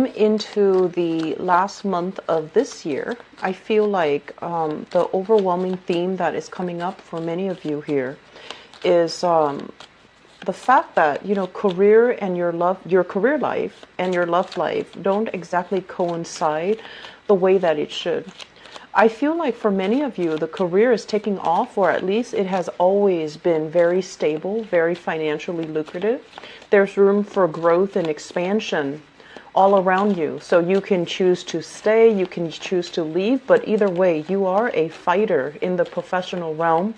Into the last month of this year, I feel like the overwhelming theme that is coming up for many of you here is the fact that, you know, career and your career life and your love life don't exactly coincide the way that it should. I feel like for many of you, the career is taking off, or at least it has always been very stable, very financially lucrative. There's room for growth and expansion all around you. So you can choose to stay, you can choose to leave, but either way, you are a fighter in the professional realm.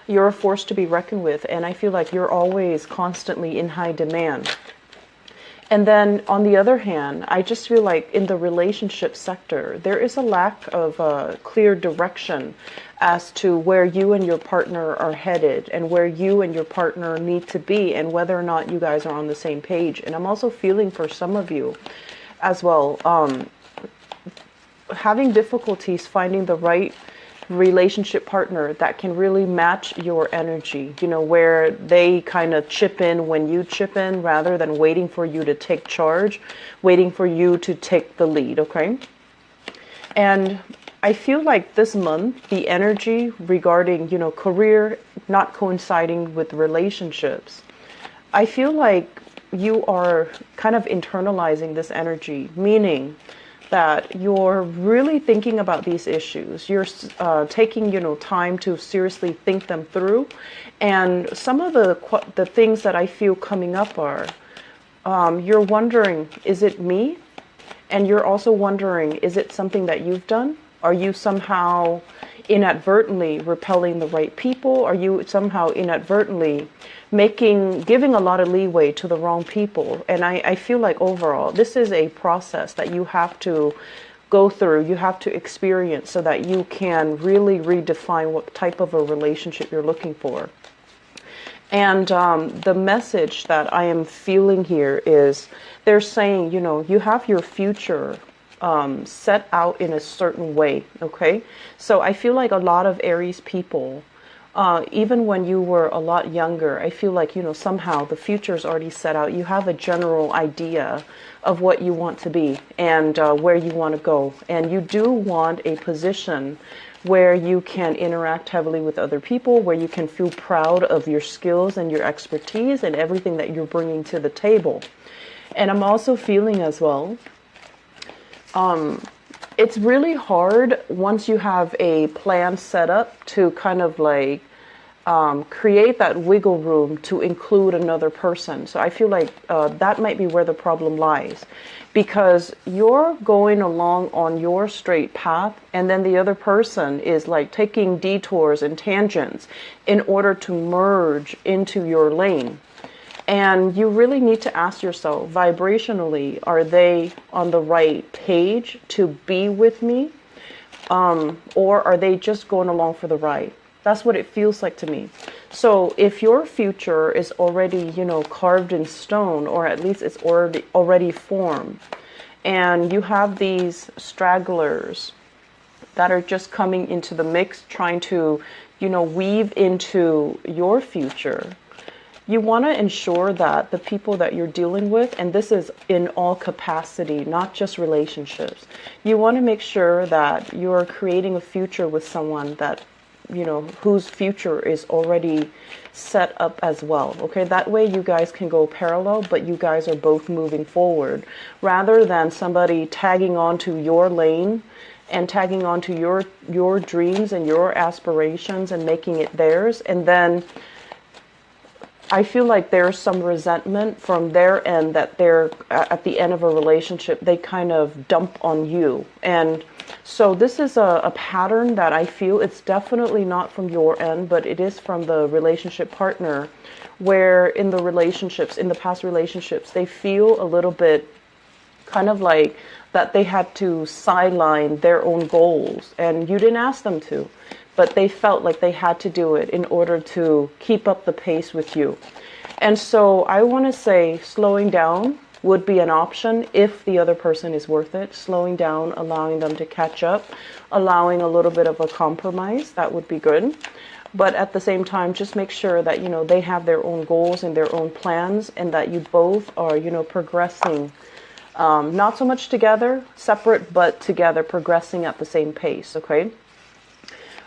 You're a force to be reckoned with, and I feel like you're always constantly in high demand. And then on the other hand, I just feel like in the relationship sector, there is a lack of clear direction as to where you and your partner are headed and where you and your partner need to be and whether or not you guys are on the same page. And I'm also feeling for some of you as well, having difficulties finding the right relationship partner that can really match your energy, you know, where they kind of chip in when you chip in rather than waiting for you to take charge, waiting for you to take the lead, okay? And I feel like this month, the energy regarding, you know, career not coinciding with relationships, I feel like you are kind of internalizing this energy, meaning that you're really thinking about these issues. You're taking, you know, time to seriously think them through. And some of the things that I feel coming up are, you're wondering, is it me? And you're also wondering, is it something that you've done? Are you somehow inadvertently repelling the right people? Are you somehow inadvertently giving a lot of leeway to the wrong people? And I feel like overall, this is a process that you have to go through, you have to experience so that you can really redefine what type of a relationship you're looking for. And the message that I am feeling here is they're saying, you know, you have your future set out in a certain way, okay? So I feel like a lot of Aries people, even when you were a lot younger, I feel like, you know, somehow the future is already set out. You have a general idea of what you want to be and where you want to go. And you do want a position where you can interact heavily with other people, where you can feel proud of your skills and your expertise and everything that you're bringing to the table. And I'm also feeling as well, it's really hard once you have a plan set up to kind of like create that wiggle room to include another person. So I feel like that might be where the problem lies, because you're going along on your straight path and then the other person is like taking detours and tangents in order to merge into your lane. And you really need to ask yourself, vibrationally, are they on the right page to be with me? Or are they just going along for the ride? That's what it feels like to me. So if your future is already, you know, carved in stone, or at least it's already formed, and you have these stragglers that are just coming into the mix, trying to, you know, weave into your future, you want to ensure that the people that you're dealing with, and this is in all capacity, not just relationships, you want to make sure that you're creating a future with someone that, you know, whose future is already set up as well. Okay, that way you guys can go parallel, but you guys are both moving forward, rather than somebody tagging onto your lane and tagging onto your dreams and your aspirations and making it theirs. And then I feel like there's some resentment from their end that they're at the end of a relationship, they kind of dump on you. And so this is a pattern that I feel it's definitely not from your end, but it is from the relationship partner, where in the past relationships, they feel a little bit kind of like that they had to sideline their own goals, and you didn't ask them to, but they felt like they had to do it in order to keep up the pace with you. And so I want to say slowing down would be an option if the other person is worth it. Slowing down, allowing them to catch up, allowing a little bit of a compromise, that would be good. But at the same time, just make sure that, you know, they have their own goals and their own plans, and that you both are, you know, progressing Not so much together, separate, but together, progressing at the same pace, okay?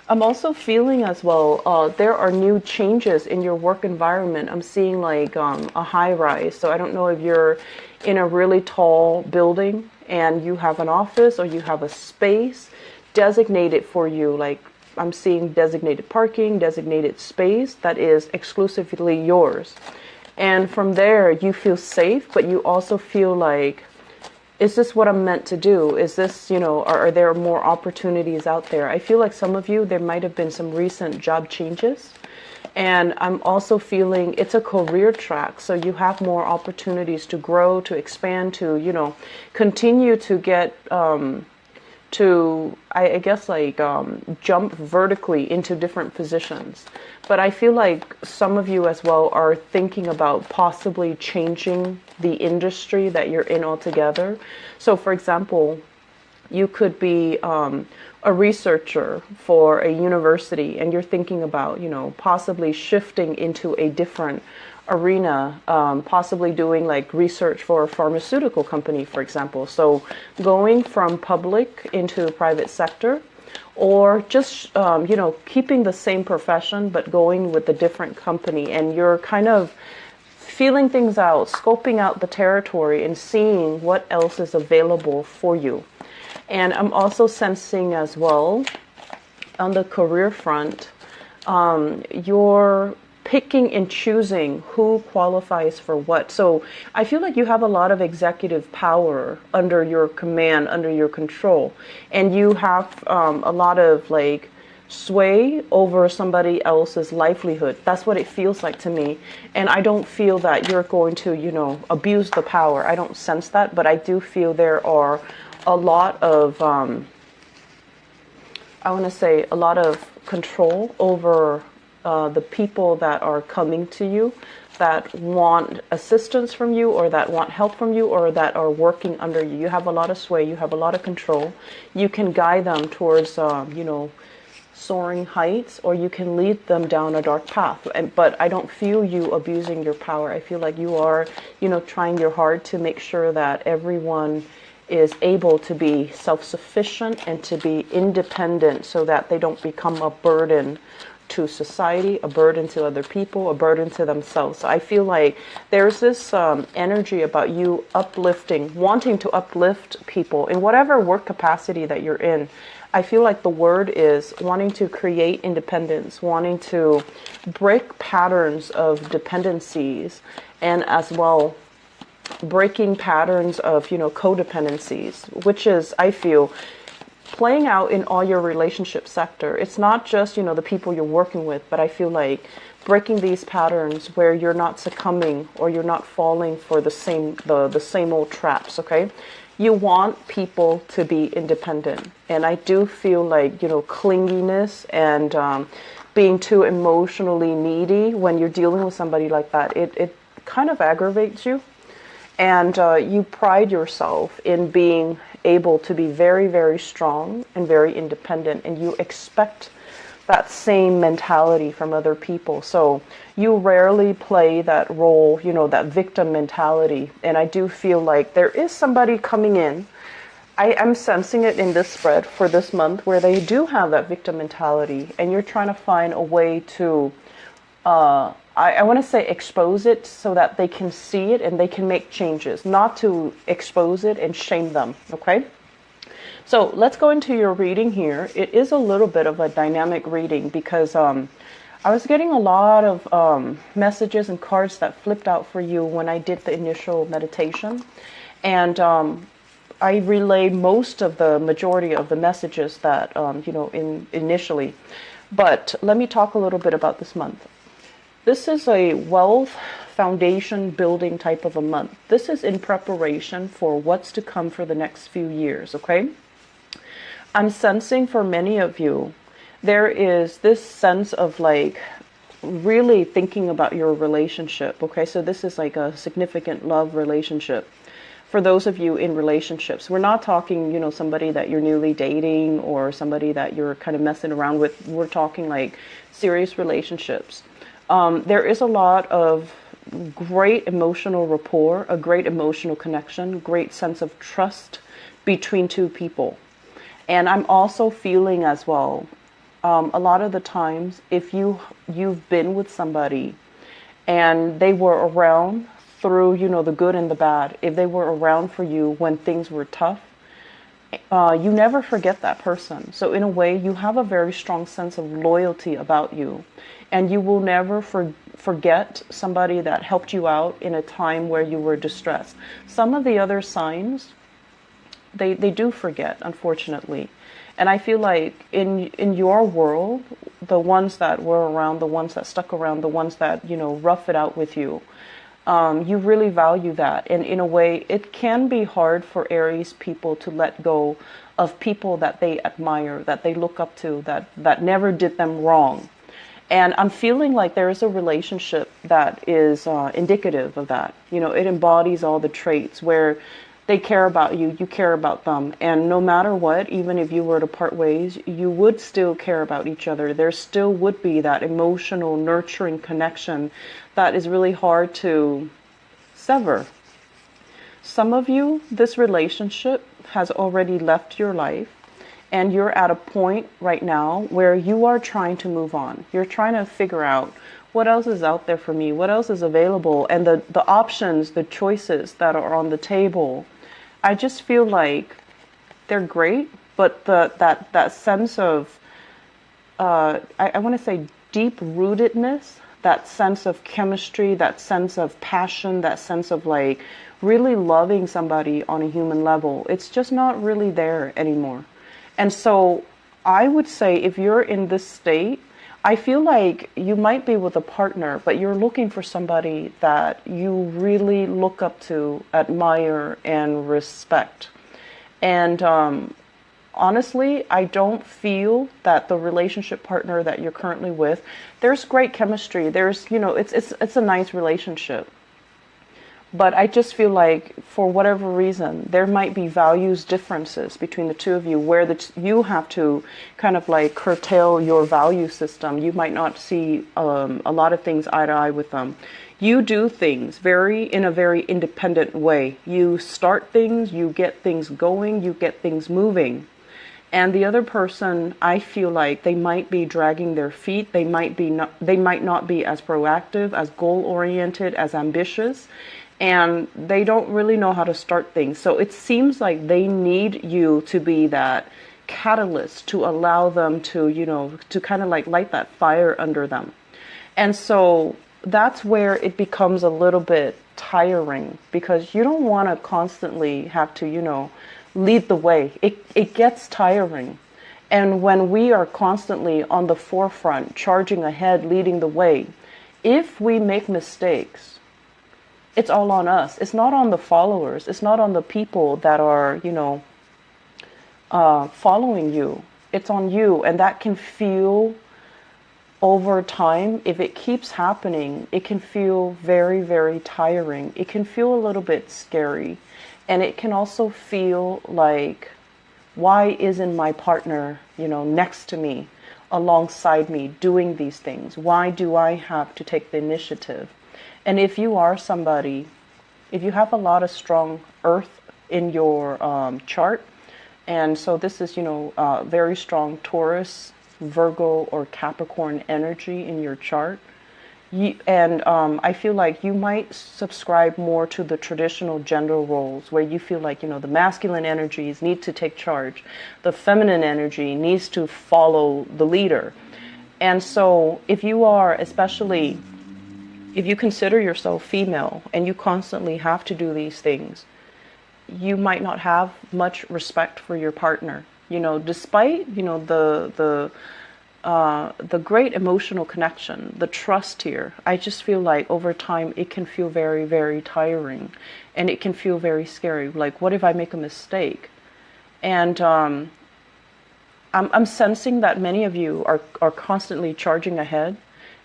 I'm also feeling as well, there are new changes in your work environment. I'm seeing like a high rise. So I don't know if you're in a really tall building and you have an office or you have a space designated for you. Like I'm seeing designated parking, designated space that is exclusively yours. And from there, you feel safe, but you also feel like, is this what I'm meant to do? Is this, are there more opportunities out there? I feel like some of you, there might have been some recent job changes. And I'm also feeling it's a career track. So you have more opportunities to grow, to expand, to, continue to get, I guess, like jump vertically into different positions. But I feel like some of you as well are thinking about possibly changing the industry that you're in altogether. So for example, you could be a researcher for a university and you're thinking about, possibly shifting into a different arena, possibly doing like research for a pharmaceutical company, for example. So going from public into private sector, or just, keeping the same profession, but going with a different company. And you're kind of feeling things out, scoping out the territory and seeing what else is available for you. And I'm also sensing as well on the career front, you're picking and choosing who qualifies for what. So I feel like you have a lot of executive power under your command, under your control, and you have a lot of like sway over somebody else's livelihood. That's what it feels like to me. And I don't feel that you're going to, abuse the power. I don't sense that, but I do feel there are a lot of, I want to say, a lot of control over the people that are coming to you, that want assistance from you, or that want help from you, or that are working under you. You have a lot of sway, you have a lot of control. You can guide them towards, soaring heights, or you can lead them down a dark path. But I don't feel you abusing your power. I feel like you are, trying your hard to make sure that everyone is able to be self-sufficient and to be independent so that they don't become a burden to society, a burden to other people, a burden to themselves. So I feel like there's this energy about you uplifting, wanting to uplift people in whatever work capacity that you're in. I feel like the word is wanting to create independence, wanting to break patterns of dependencies, and as well breaking patterns of, codependencies, which is, I feel, playing out in all your relationship sector. It's not just, the people you're working with, but I feel like breaking these patterns where you're not succumbing or you're not falling for the same old traps, okay? You want people to be independent. And I do feel like, clinginess and being too emotionally needy when you're dealing with somebody like that, it kind of aggravates you. And you pride yourself in being able to be very, very strong and very independent, and you expect that same mentality from other people. So you rarely play that role, that victim mentality. And I do feel like there is somebody coming in. I am sensing it in this spread for this month where they do have that victim mentality, and you're trying to find a way to I want to say expose it so that they can see it and they can make changes, not to expose it and shame them, okay? So let's go into your reading here. It is a little bit of a dynamic reading because I was getting a lot of messages and cards that flipped out for you when I did the initial meditation. And I relayed most of the majority of the messages that, initially. But let me talk a little bit about this month. This is a wealth foundation building type of a month. This is in preparation for what's to come for the next few years, okay? I'm sensing for many of you, there is this sense of like really thinking about your relationship, okay? So this is like a significant love relationship. For those of you in relationships, we're not talking, somebody that you're newly dating or somebody that you're kind of messing around with. We're talking like serious relationships. There is a lot of great emotional rapport, a great emotional connection, great sense of trust between two people. And I'm also feeling as well, a lot of the times, if you've been with somebody and they were around through, the good and the bad, if they were around for you when things were tough, you never forget that person. So in a way, you have a very strong sense of loyalty about you, and you will never forget somebody that helped you out in a time where you were distressed. Some of the other signs, they do forget, unfortunately. And I feel like in your world, the ones that were around, the ones that stuck around, the ones that, rough it out with you, you really value that. And in a way, it can be hard for Aries people to let go of people that they admire, that they look up to, that never did them wrong. And I'm feeling like there is a relationship that is indicative of that. It embodies all the traits where they care about you, you care about them. And no matter what, even if you were to part ways, you would still care about each other. There still would be that emotional, nurturing connection that is really hard to sever. Some of you, this relationship has already left your life, and you're at a point right now where you are trying to move on. You're trying to figure out what else is out there for me, what else is available, and the options, the choices that are on the table. I just feel like they're great, but that sense of, I want to say deep rootedness, that sense of chemistry, that sense of passion, that sense of like really loving somebody on a human level, it's just not really there anymore. And so I would say if you're in this state, I feel like you might be with a partner, but you're looking for somebody that you really look up to, admire, and respect. And honestly, I don't feel that the relationship partner that you're currently with, there's great chemistry. There's, it's a nice relationship. But I just feel like for whatever reason, there might be values differences between the two of you where you have to kind of like curtail your value system. You might not see a lot of things eye to eye with them. You do things in a very independent way. You start things, you get things going, you get things moving. And the other person, I feel like they might be dragging their feet. They might not be as proactive, as goal-oriented, as ambitious. And they don't really know how to start things. So it seems like they need you to be that catalyst to allow them to, to kind of like light that fire under them. And so that's where it becomes a little bit tiring, because you don't want to constantly have to, lead the way. It gets tiring. And when we are constantly on the forefront, charging ahead, leading the way, if we make mistakes, it's all on us. It's not on the followers. It's not on the people that are, following you. It's on you. And that can feel, over time, if it keeps happening, it can feel very, very tiring. It can feel a little bit scary. And it can also feel like, why isn't my partner, next to me, alongside me, doing these things? Why do I have to take the initiative? And if you are somebody, if you have a lot of strong earth in your chart, and so this is, very strong Taurus, Virgo, or Capricorn energy in your chart, I feel like you might subscribe more to the traditional gender roles where you feel like, the masculine energies need to take charge. The feminine energy needs to follow the leader. And so if you are, especially if you consider yourself female and you constantly have to do these things, you might not have much respect for your partner. Despite, the great emotional connection, the trust here, I just feel like over time it can feel very, very tiring, and it can feel very scary. Like, what if I make a mistake? And I'm sensing that many of you are constantly charging ahead,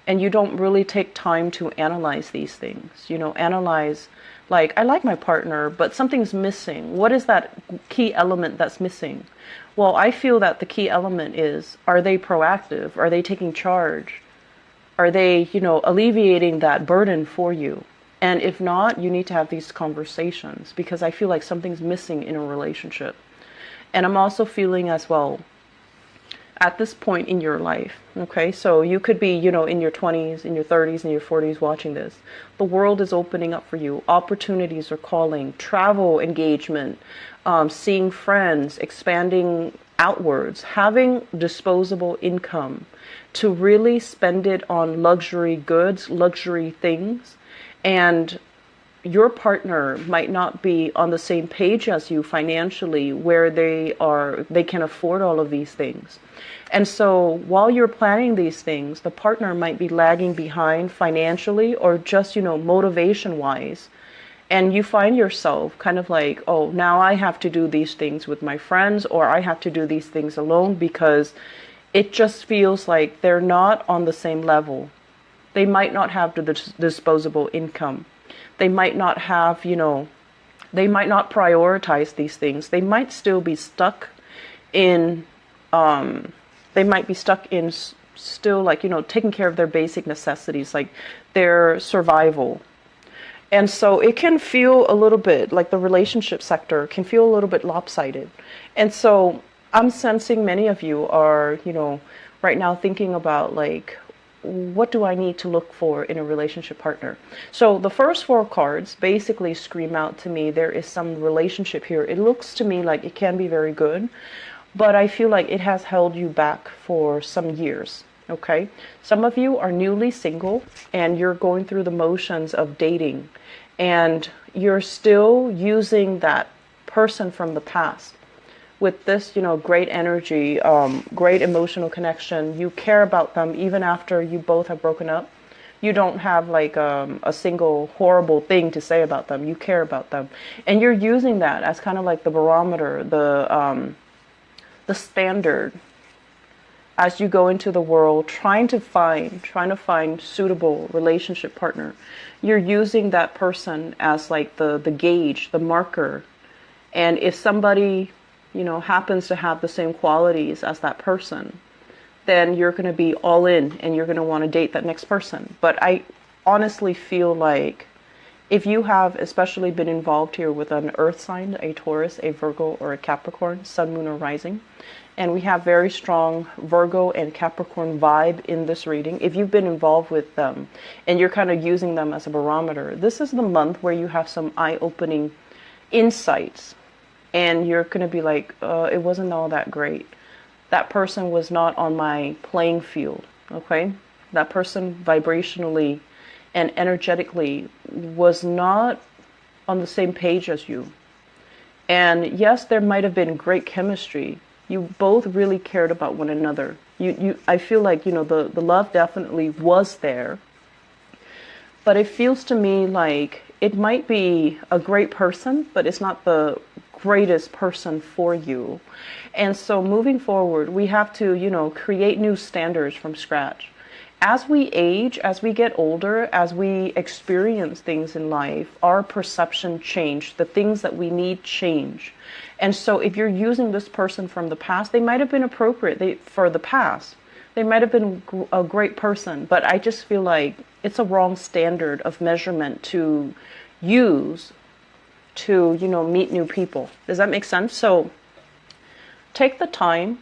and you don't really take time to analyze these things. Analyze, like, I like my partner, but something's missing. What is that key element that's missing? Well, I feel that the key element is, are they proactive? Are they taking charge? Are they, alleviating that burden for you? And if not, you need to have these conversations, because I feel like something's missing in a relationship. And I'm also feeling as well, at this point in your life, okay? So you could be, in your 20s, in your 30s, in your 40s watching this. The world is opening up for you. Opportunities are calling. Travel engagement, seeing friends, expanding outwards, having disposable income to really spend it on luxury goods, luxury things. And your partner might not be on the same page as you financially, where they can afford all of these things. And so while you're planning these things, the partner might be lagging behind financially, or just, motivation wise. And you find yourself kind of like, oh, now I have to do these things with my friends, or I have to do these things alone, because it just feels like they're not on the same level. They might not have the disposable income. They might not have, they might not prioritize these things. They might still be stuck in, still like, taking care of their basic necessities, like their survival. And so it can feel a little bit like the relationship sector can feel a little bit lopsided. And so I'm sensing many of you are, right now thinking about like, what do I need to look for in a relationship partner? So the first 4 cards basically scream out to me, there is some relationship here. It looks to me like it can be very good, but I feel like it has held you back for some years. Okay. Some of you are newly single and you're going through the motions of dating, and you're still using that person from the past with this, great energy, great emotional connection. You care about them even after you both have broken up. You don't have like a single horrible thing to say about them. You care about them, and you're using that as kind of like the barometer, the standard, as you go into the world, trying to find suitable relationship partner. You're using that person as like the gauge, the marker, and if somebody happens to have the same qualities as that person, then you're going to be all in and you're going to want to date that next person. But I honestly feel like if you have especially been involved here with an earth sign, a Taurus, a Virgo, or a Capricorn, sun, moon, or rising, and we have very strong Virgo and Capricorn vibe in this reading. If you've been involved with them and you're kind of using them as a barometer, this is the month where you have some eye-opening insights. And you're going to be like, it wasn't all that great. That person was not on my playing field, okay? That person vibrationally and energetically was not on the same page as you. And yes, there might have been great chemistry. You both really cared about one another. I feel like, the love definitely was there. But it feels to me like it might be a great person, but it's not the greatest person for you. And so moving forward, we have to, create new standards from scratch. As we age, as we get older, as we experience things in life, our perception change. The things that we need change. And so if you're using this person from the past, they might have been appropriate for the past. They might have been a great person, but I just feel like it's a wrong standard of measurement to use to, meet new people. Does that make sense? So take the time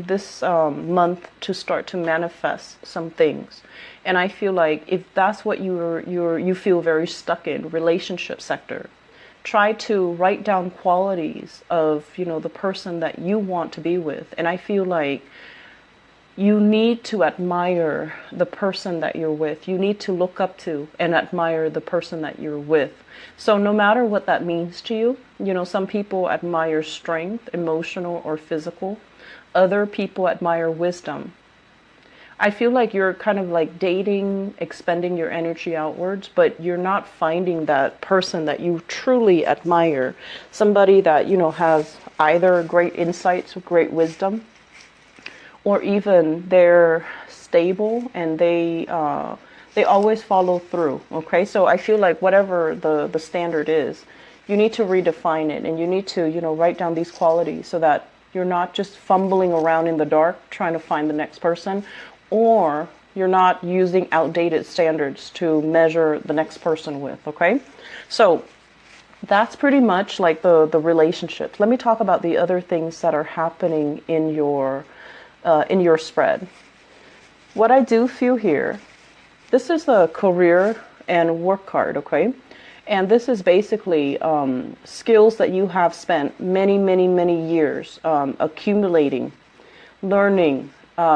this month to start to manifest some things. And I feel like if that's what you feel very stuck in, relationship sector, try to write down qualities of, the person that you want to be with. And I feel like you need to admire the person that you're with. You need to look up to and admire the person that you're with. So no matter what that means to you, some people admire strength, emotional or physical. Other people admire wisdom. I feel like you're kind of like dating, expending your energy outwards, but you're not finding that person that you truly admire. Somebody that, has either great insights, great wisdom, or even they're stable and they always follow through. Okay, so I feel like whatever the standard is, you need to redefine it, and you need to write down these qualities so that you're not just fumbling around in the dark trying to find the next person, or You're not using outdated standards to measure the next person with, okay? So that's pretty much like the relationships. Let me talk about the other things that are happening in your spread. What I do feel here, this is the career and work card, okay? And this is basically skills that you have spent many, many, many years accumulating, learning,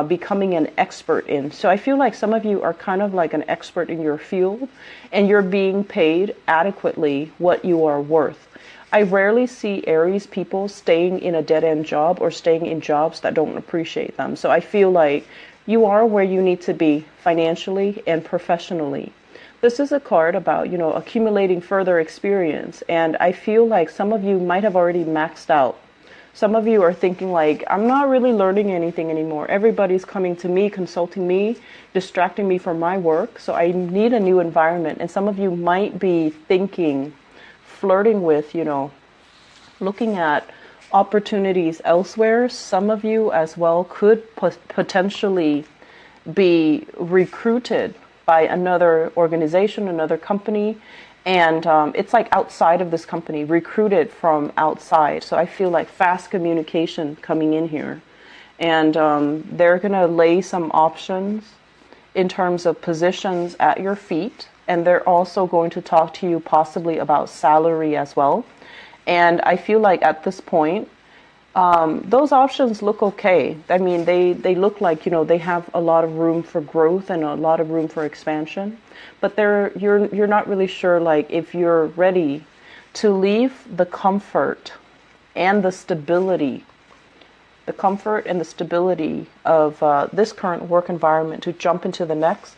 becoming an expert in. So I feel like some of you are kind of like an expert in your field, and you're being paid adequately what you are worth. I rarely see Aries people staying in a dead-end job or staying in jobs that don't appreciate them. So I feel like you are where you need to be financially and professionally. This is a card about, accumulating further experience. And I feel like some of you might have already maxed out. Some of you are thinking like, I'm not really learning anything anymore. Everybody's coming to me, consulting me, distracting me from my work. So I need a new environment. And some of you might be thinking, flirting with, looking at opportunities elsewhere. Some of you as well could potentially be recruited by another organization, another company, and it's like outside of this company, recruited from outside. So I feel like fast communication coming in here, and they're going to lay some options in terms of positions at your feet, and they're also going to talk to you possibly about salary as well. And I feel like at this point, those options look okay. I mean, they look like, they have a lot of room for growth and a lot of room for expansion, but you're not really sure like if you're ready to leave the comfort and the stability of this current work environment to jump into the next.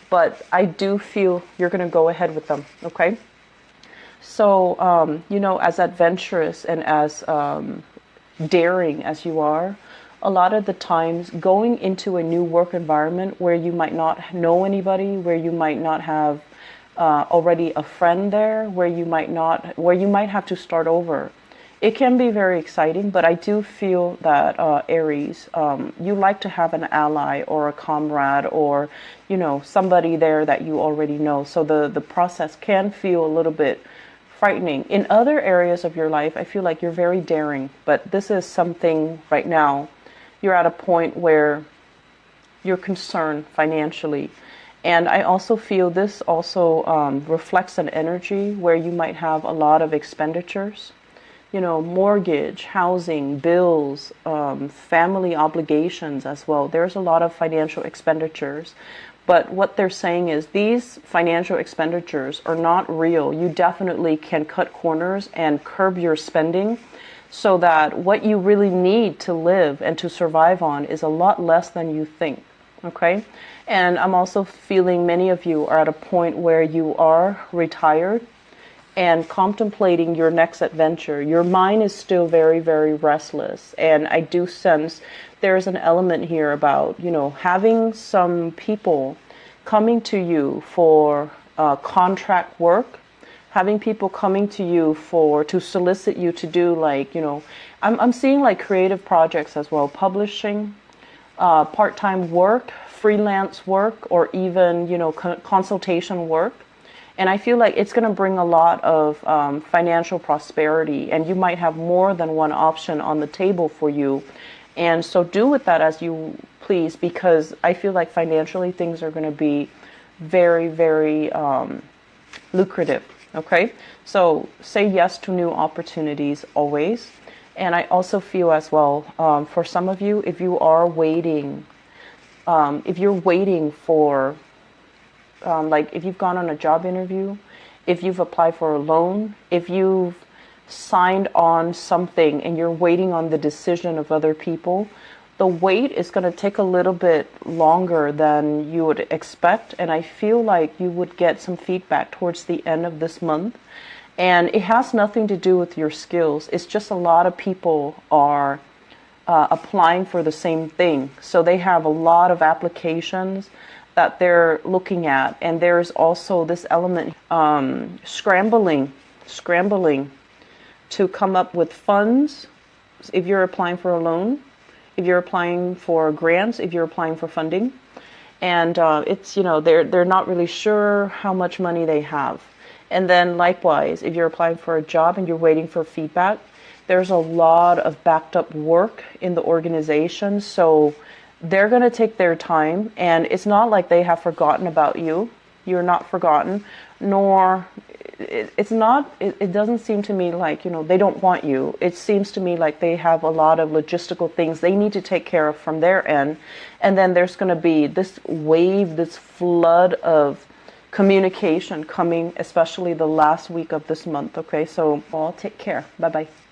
But I do feel you're going to go ahead with them. Okay. So, as adventurous and as, daring as you are, a lot of the times going into a new work environment where you might not know anybody, where you might not have already a friend there, where you might have to start over. It can be very exciting, but I do feel that Aries, you like to have an ally or a comrade or, somebody there that you already know. So the process can feel a little bit frightening. In other areas of your life, I feel like you're very daring, but this is something right now. You're at a point where you're concerned financially. And I also feel this also reflects an energy where you might have a lot of expenditures, mortgage, housing, bills, family obligations as well. There's a lot of financial expenditures. But what they're saying is these financial expenditures are not real. You definitely can cut corners and curb your spending so that what you really need to live and to survive on is a lot less than you think. Okay? And I'm also feeling many of you are at a point where you are retired and contemplating your next adventure. Your mind is still very, very restless. And I do sense there's an element here about, having some people coming to you for contract work, having people coming to you to solicit you to do like, I'm seeing like creative projects as well, publishing, part-time work, freelance work, or even, consultation work. And I feel like it's going to bring a lot of financial prosperity, and you might have more than one option on the table for you. And so do with that as you please, because I feel like financially things are going to be very, very lucrative. Okay? So say yes to new opportunities always. And I also feel as well, for some of you, if you are waiting, if you're waiting for, like if you've gone on a job interview, if you've applied for a loan, if you've signed on something and you're waiting on the decision of other people, the wait is going to take a little bit longer than you would expect. And I feel like you would get some feedback towards the end of this month. And it has nothing to do with your skills. It's just a lot of people are applying for the same thing. So they have a lot of applications that they're looking at. And there's also this element, scrambling to come up with funds if you're applying for a loan, if you're applying for grants, if you're applying for funding. and it's, you know, they're not really sure how much money they have. And then likewise, if you're applying for a job and you're waiting for feedback, there's a lot of backed up work in the organization, so they're going to take their time, and it's not like they have forgotten about you. You're not forgotten, nor it doesn't seem to me like, you know, they don't want you. It seems to me like they have a lot of logistical things they need to take care of from their end. And then there's going to be this wave, this flood of communication coming, especially the last week of this month. Okay, so all take care. Bye bye.